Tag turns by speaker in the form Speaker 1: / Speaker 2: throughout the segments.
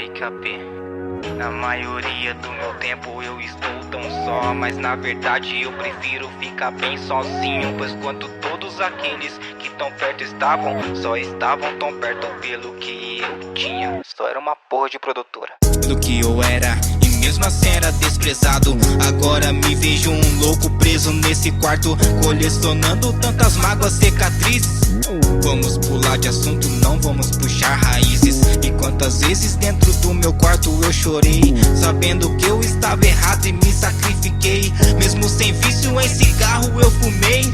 Speaker 1: Kaique AP. Na maioria do meu tempo eu estou tão só, mas na verdade eu prefiro ficar bem sozinho, pois quando todos aqueles que tão perto estavam, só estavam tão perto pelo que eu tinha. Só era uma porra de produtora. Do que eu era, e mesmo assim era desprezado. Agora me vejo um louco preso nesse quarto, colecionando tantas mágoas, cicatrizes. Vamos pular de assunto, não vamos puxar raízes. E quantas vezes dentro do meu quarto eu chorei, sabendo que eu estava errado e me sacrifiquei. Mesmo sem vício em cigarro eu fumei.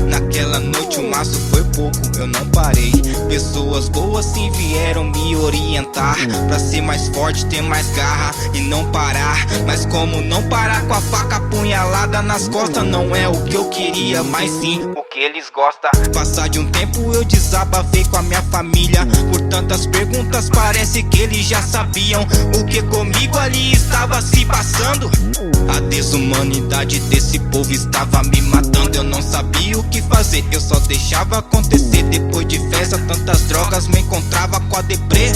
Speaker 1: Naquela noite o maço foi pouco, eu não parei. Pessoas boas sim vieram me orientar pra ser mais forte, ter mais garra e não parar. Mas como não parar com a faca apunhalada nas costas, não é o que eu queria, mas sim o que eles gostam. Passar de um tempo eu desabafei com a minha família. Por tantas perguntas parece que eles já sabiam o que comigo ali estava se passando. A desumanidade desse povo estava me matando. Eu não sabia o que fazer, eu só deixava acontecer. Depois de festa, tantas drogas, me encontrava com a deprê.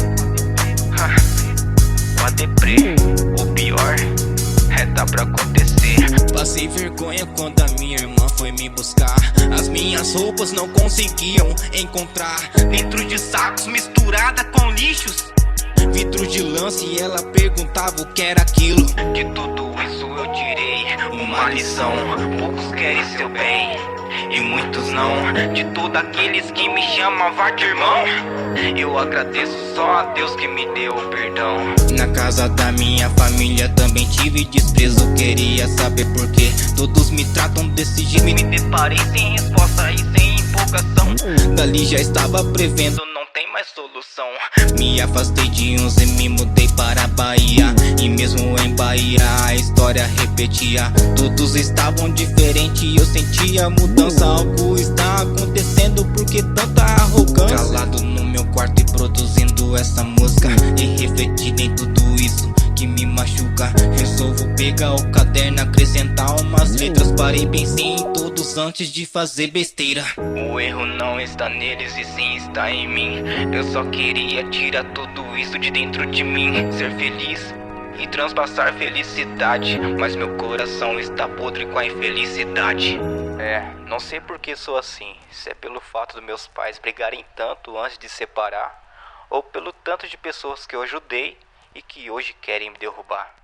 Speaker 1: Com a deprê, o pior tá pra acontecer. Passei vergonha quando a minha irmã foi me buscar. As minhas roupas não conseguiam encontrar dentro de sacos misturada com lixos, vidro de lance, e ela perguntava o que era aquilo. De tudo isso eu tirei uma lição: poucos querem seu bem e muitos não. De todos aqueles que me chamavam de irmão, eu agradeço só a Deus que me deu o perdão. Na casa da minha família também tive desprezo. Queria saber por que todos me tratam desse jeito. Me deparei sem resposta e sem empolgação. Dali já estava prevendo, não tem mais solução. Me afastei de uns e me mudei para a Bahia. E mesmo em Bahia a história repetia. Todos estavam diferentes e eu sentia mudança. Algo está acontecendo, porque tanta arrogância. Calado no meu quarto e produzindo essa música, e refletindo em tudo isso que me machuca. Resolvo pegar o caderno, acrescentar umas letras. Parei, pensei em todos antes de fazer besteira. O erro não está neles e sim está em mim. Eu só queria tirar tudo isso de dentro de mim, ser feliz e transpassar felicidade, mas meu coração está podre com a infelicidade. Não sei por que sou assim. Se é pelo fato dos meus pais brigarem tanto antes de separar, ou pelo tanto de pessoas que eu ajudei e que hoje querem me derrubar.